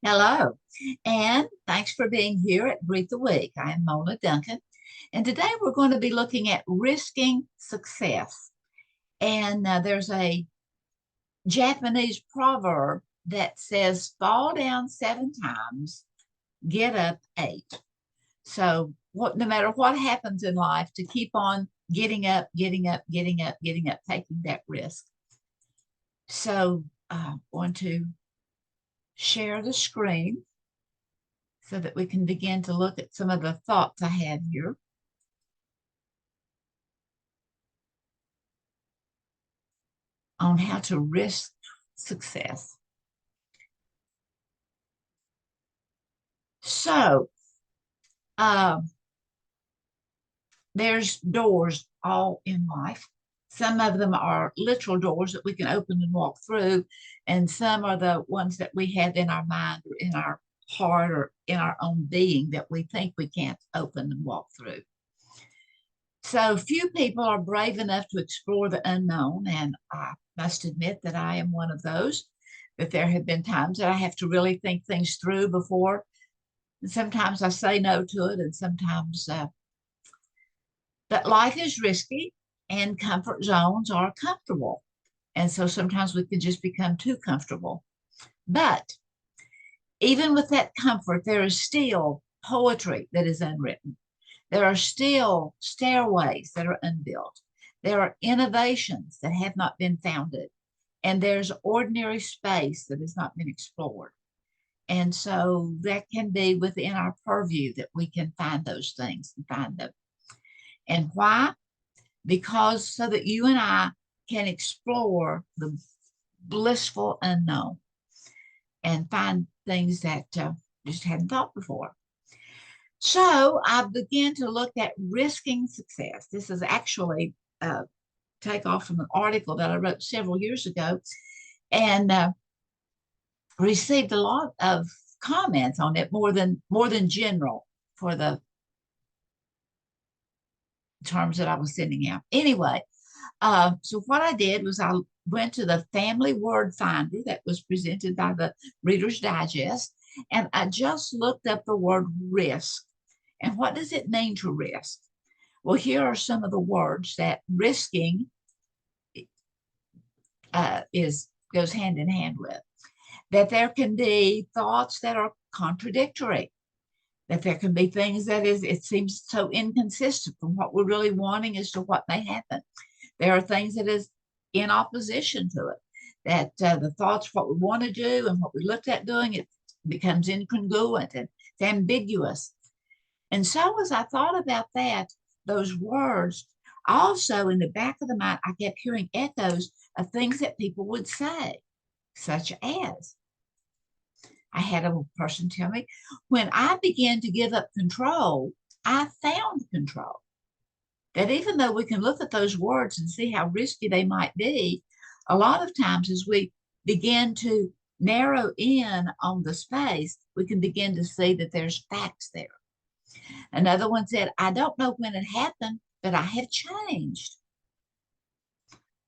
Hello, and thanks for being here at Breathe the Week. I am Mona Duncan, and today we're going to be looking at risking success. And there's a Japanese proverb that says, fall down 7 times, get up 8. So, no matter what happens in life, to keep on getting up, getting up, getting up, getting up, taking that risk. So, I'm going to share the screen so that we can begin to look at some of the thoughts I have here. On how to risk success. So, uh, there's doors all in life. Some of them are literal doors that we can open and walk through, and some are the ones that we have in our mind or in our heart or in our own being that we think we can't open and walk through. So few people are brave enough to explore the unknown, and I must admit that I am one of those. That there have been times that I have to really think things through before. And sometimes I say no to it, and sometimes, but life is risky, and comfort zones are comfortable. And so sometimes we can just become too comfortable. But even with that comfort, there is still poetry that is unwritten. There are still stairways that are unbuilt. There are innovations that have not been founded. And there's ordinary space that has not been explored. And so that can be within our purview that we can find those things and find them. And why? Because so that you and I can explore the blissful unknown and find things that just hadn't thought before. So I began to look at risking success. This is actually take off from an article that I wrote several years ago, and received a lot of comments on it, more than general for the terms that I was sending out. Anyway, so what I did was I went to the Family Word Finder that was presented by the Reader's Digest, and I just looked up the word risk. And what does it mean to risk? Well, here are some of the words that risking goes hand in hand with. That there can be thoughts that are contradictory, that there can be things that it seems so inconsistent from what we're really wanting as to what may happen. There are things that is in opposition to it, that the thoughts, what we want to do and what we looked at doing, it becomes incongruent and it's ambiguous. And so as I thought about that, those words, also in the back of the mind, I kept hearing echoes of things that people would say, such as, I had a person tell me, when I began to give up control, I found control. That even though we can look at those words and see how risky they might be, a lot of times as we begin to narrow in on the space, we can begin to see that there's facts there. Another one said, I don't know when it happened, but I have changed.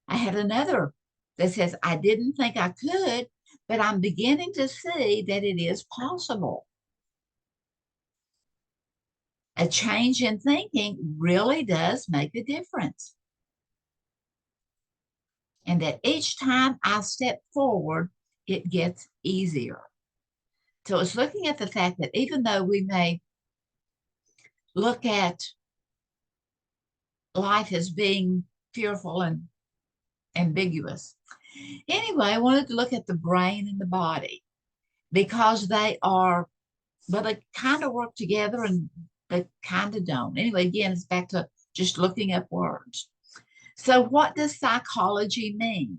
I had another that says, I didn't think I could, but I'm beginning to see that it is possible. A change in thinking really does make a difference. And that each time I step forward, it gets easier. So it's looking at the fact that even though we may look at life as being fearful and ambiguous. Anyway, I wanted to look at the brain and the body because they are, well, they kind of work together and they kind of don't. Anyway, again, it's back to just looking up words. So, what does psychology mean?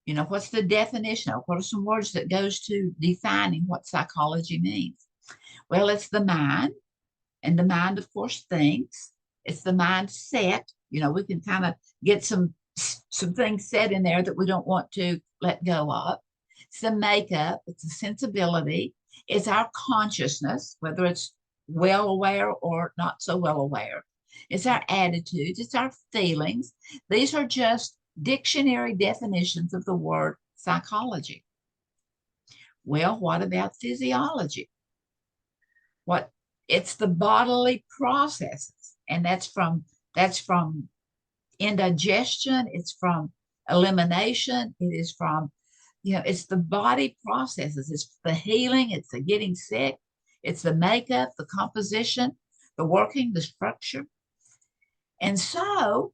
What's the definition of? What are some words that goes to defining what psychology means? Well, it's the mind, and the mind, of course, thinks. It's the mindset. We can kind of get some things said in there that we don't want to let go of. It's the makeup. It's a sensibility. It's our consciousness, whether it's well aware or not so well aware. It's our attitudes. It's our feelings. These are just dictionary definitions of the word psychology. Well, what about physiology? What It's the bodily processes, and that's from indigestion, it's from elimination, it is from, it's the body processes, it's the healing, it's the getting sick, it's the makeup, the composition, the working, the structure. And so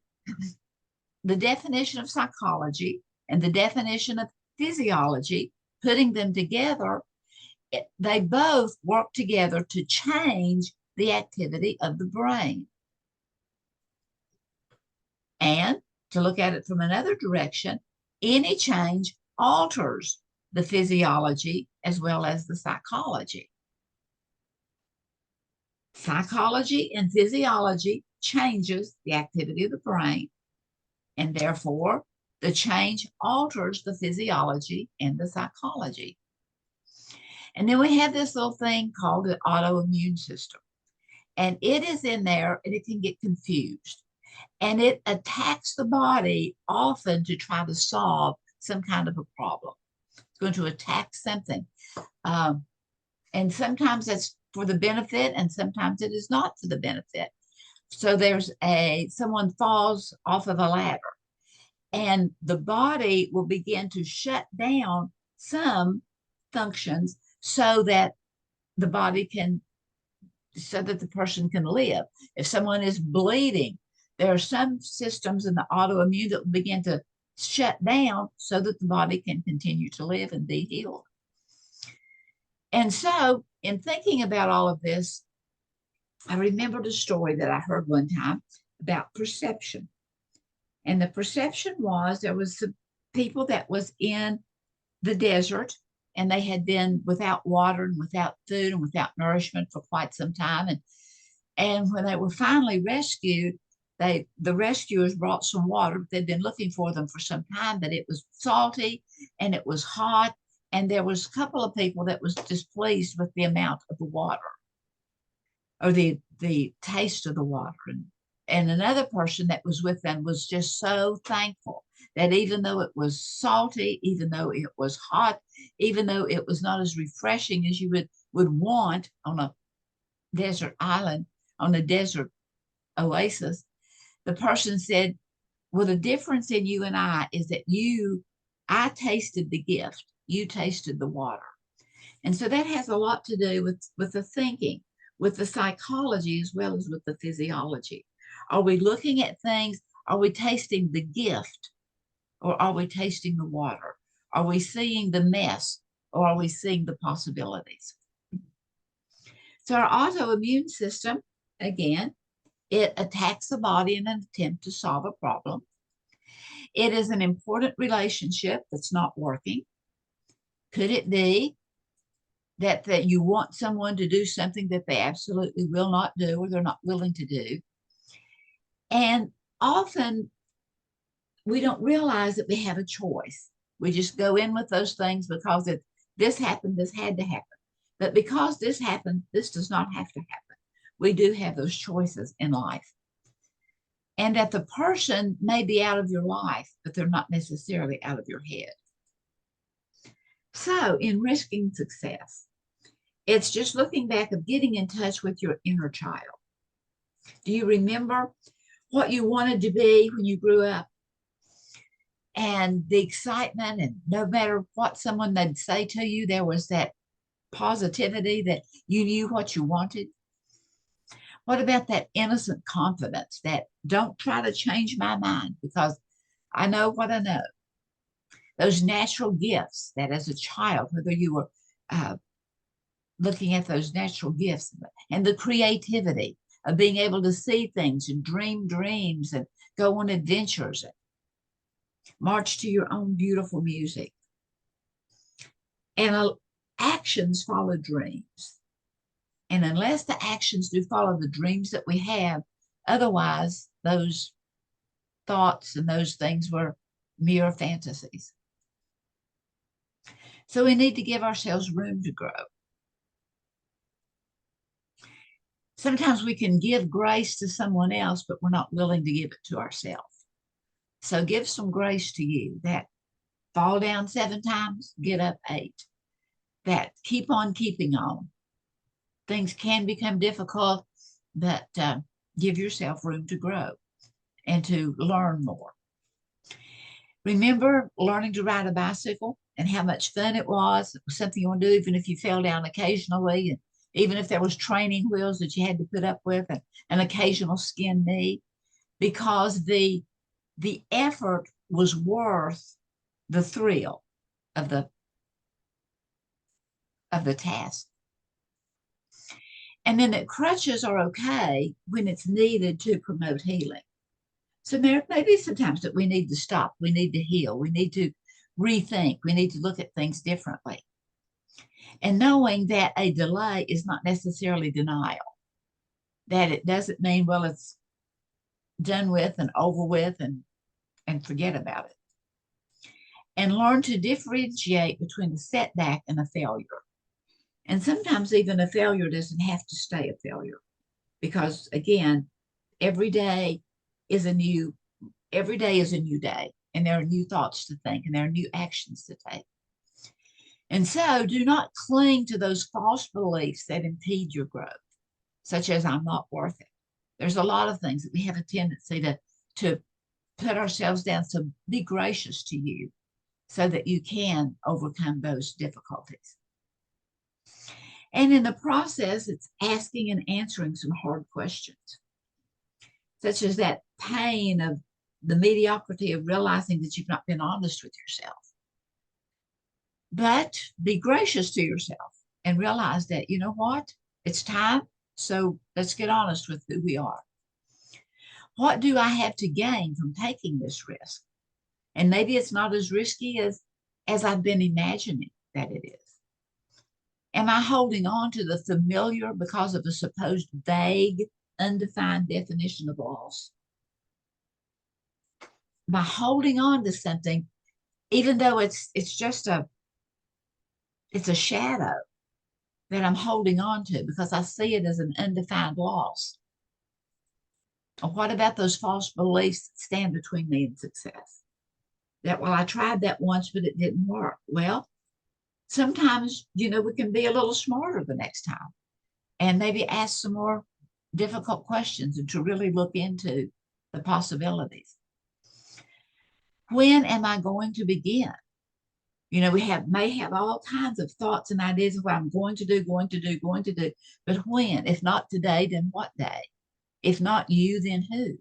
the definition of psychology and the definition of physiology, putting them together, they both work together to change the activity of the brain. And to look at it from another direction, any change alters the physiology as well as the psychology. Psychology and physiology changes the activity of the brain, and therefore the change alters the physiology and the psychology. And then we have this little thing called the autoimmune system. And it is in there and it can get confused. And it attacks the body often to try to solve some kind of a problem. It's going to attack something. And sometimes that's for the benefit, and sometimes it is not for the benefit. So someone falls off of a ladder, and the body will begin to shut down some functions so that the body can, so that the person can live. If someone is bleeding, there are some systems in the autoimmune that will begin to shut down so that the body can continue to live and be healed. And so, in thinking about all of this, I remembered a story that I heard one time about perception. And the perception was there was some people that was in the desert, and they had been without water and without food and without nourishment for quite some time. And when they were finally rescued, the rescuers brought some water. They'd been looking for them for some time, but it was salty and it was hot. And there was a couple of people that was displeased with the amount of the water or the taste of the water. And another person that was with them was just so thankful that even though it was salty, even though it was hot, even though it was not as refreshing as you would want on a desert island, on a desert oasis, the person said, well, the difference in you and I is that I tasted the gift, you tasted the water. And so that has a lot to do with the thinking, with the psychology, as well as with the physiology. Are we looking at things? Are we tasting the gift, or are we tasting the water? Are we seeing the mess, or are we seeing the possibilities? So our autoimmune system, again, it attacks the body in an attempt to solve a problem. It is an important relationship that's not working. Could it be that you want someone to do something that they absolutely will not do, or they're not willing to do? And often we don't realize that we have a choice. We just go in with those things because this happened, this had to happen. But because this happened, this does not have to happen. We do have those choices in life. And that the person may be out of your life, but they're not necessarily out of your head. So in risking success, it's just looking back of getting in touch with your inner child. Do you remember what you wanted to be when you grew up? And the excitement, and no matter what someone they'd say to you, there was that positivity that you knew what you wanted. What about that innocent confidence that don't try to change my mind because I know what I know? Those natural gifts that as a child, whether you were looking at those natural gifts and the creativity of being able to see things and dream dreams and go on adventures and march to your own beautiful music. And actions follow dreams. And unless the actions do follow the dreams that we have, otherwise those thoughts and those things were mere fantasies. So we need to give ourselves room to grow. Sometimes we can give grace to someone else, but we're not willing to give it to ourselves. So give some grace to you. That fall down 7 times, get up 8. that keep on keeping on. Things can become difficult, but give yourself room to grow and to learn more. Remember learning to ride a bicycle and how much fun it was? It was something you want to do, even if you fell down occasionally, and even if there was training wheels that you had to put up with, and an occasional skinned knee, because the effort was worth the thrill of the task. And then that crutches are okay when it's needed to promote healing. So there may be sometimes that we need to stop, we need to heal, we need to rethink, we need to look at things differently. And knowing that a delay is not necessarily denial, that it doesn't mean, well, it's done with and over with and forget about it. And learn to differentiate between a setback and a failure. And sometimes even a failure doesn't have to stay a failure, because again, every day is a new day, and there are new thoughts to think, and there are new actions to take. And so do not cling to those false beliefs that impede your growth, such as I'm not worth it. There's a lot of things that we have a tendency to put ourselves down. So be gracious to you so that you can overcome those difficulties. And in the process, it's asking and answering some hard questions, such as that pain of the mediocrity of realizing that you've not been honest with yourself. But be gracious to yourself and realize that, you know what, it's time. So let's get honest with who we are. What do I have to gain from taking this risk? And maybe it's not as risky as I've been imagining that it is. Am I holding on to the familiar because of a supposed vague, undefined definition of loss? Am I holding on to something, even though it's just a shadow that I'm holding on to because I see it as an undefined loss? Or what about those false beliefs that stand between me and success? That, well, I tried that once, but it didn't work. Well, sometimes, we can be a little smarter the next time and maybe ask some more difficult questions and to really look into the possibilities. When am I going to begin? We may have all kinds of thoughts and ideas of what I'm going to do, but when? If not today, then what day? If not you, then who?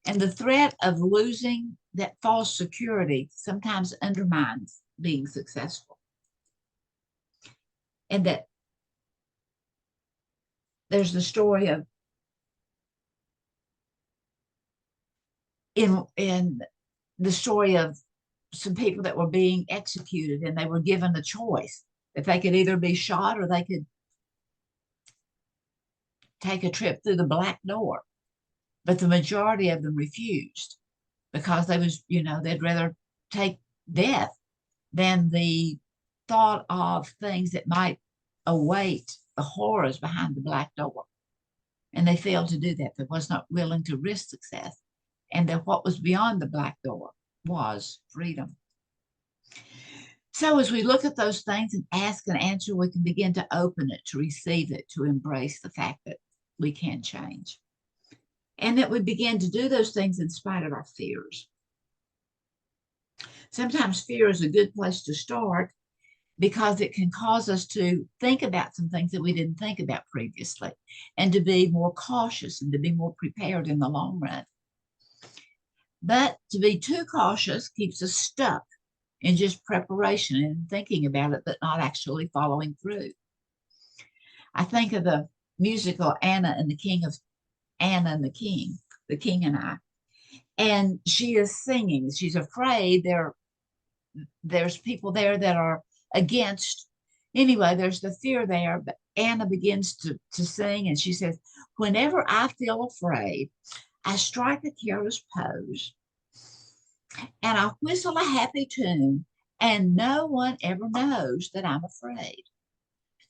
And the threat of losing that false security sometimes undermines being successful. And that there's the story of in the story of some people that were being executed, and they were given a choice if they could either be shot or they could take a trip through the black door. But the majority of them refused because they'd rather take death than the thought of things that might await the horrors behind the black door. And they failed to do that. They was not willing to risk success. And that what was beyond the black door was freedom. So as we look at those things and ask and answer, we can begin to open it, to receive it, to embrace the fact that we can change. And that we begin to do those things in spite of our fears. Sometimes fear is a good place to start because it can cause us to think about some things that we didn't think about previously, and to be more cautious and to be more prepared in the long run. But to be too cautious keeps us stuck in just preparation and thinking about it, but not actually following through. I think of the musical Anna and the King and I. And she is singing. She's afraid there's people there that are against. Anyway, there's the fear there, but Anna begins to sing, and she says, whenever I feel afraid, I strike a careless pose and I whistle a happy tune, and no one ever knows that I'm afraid.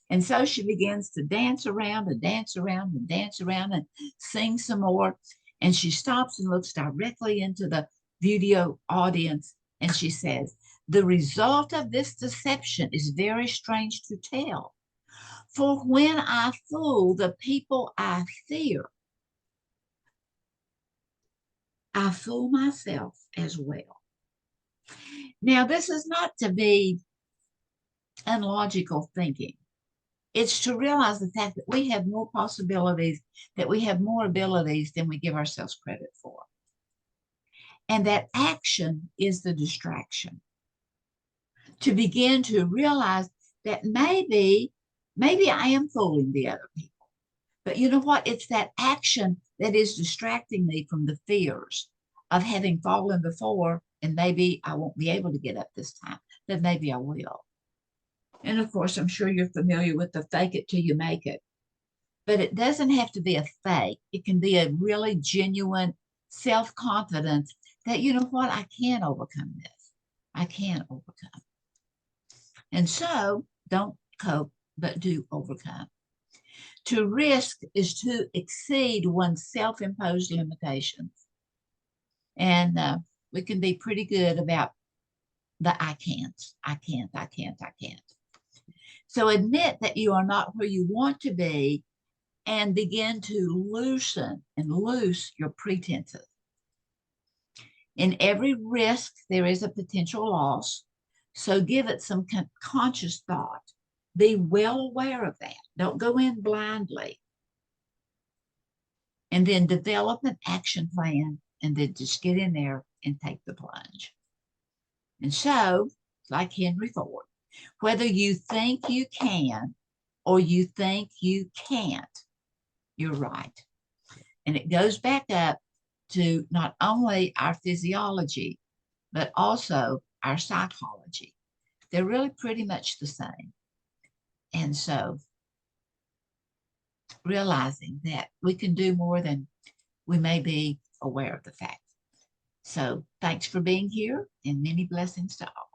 And so she begins to dance around and dance around and dance around and sing some more. And she stops and looks directly into the video audience, and she says, The result of this deception is very strange to tell. For when I fool the people I fear, I fool myself as well. Now, this is not to be unlogical thinking. It's to realize the fact that we have more possibilities, that we have more abilities than we give ourselves credit for. And that action is the distraction. To begin to realize that maybe I am fooling the other people. But you know what? It's that action that is distracting me from the fears of having fallen before, and maybe I won't be able to get up this time, but maybe I will. And of course, I'm sure you're familiar with the fake it till you make it. But it doesn't have to be a fake. It can be a really genuine self-confidence that, you know what, I can overcome this. I can overcome. And so don't cope, but do overcome. To risk is to exceed one's self-imposed limitations. And we can be pretty good about the I can't, I can't, I can't, I can't. So admit that you are not where you want to be and begin to loosen and loose your pretenses. In every risk, there is a potential loss. So give it some conscious thought. Be well aware of that. Don't go in blindly. And then develop an action plan and then just get in there and take the plunge. And so, like Henry Ford, whether you think you can or you think you can't, you're right. And it goes back up to not only our physiology, but also our psychology. They're really pretty much the same. And so realizing that we can do more than we may be aware of the fact. So thanks for being here and many blessings to all.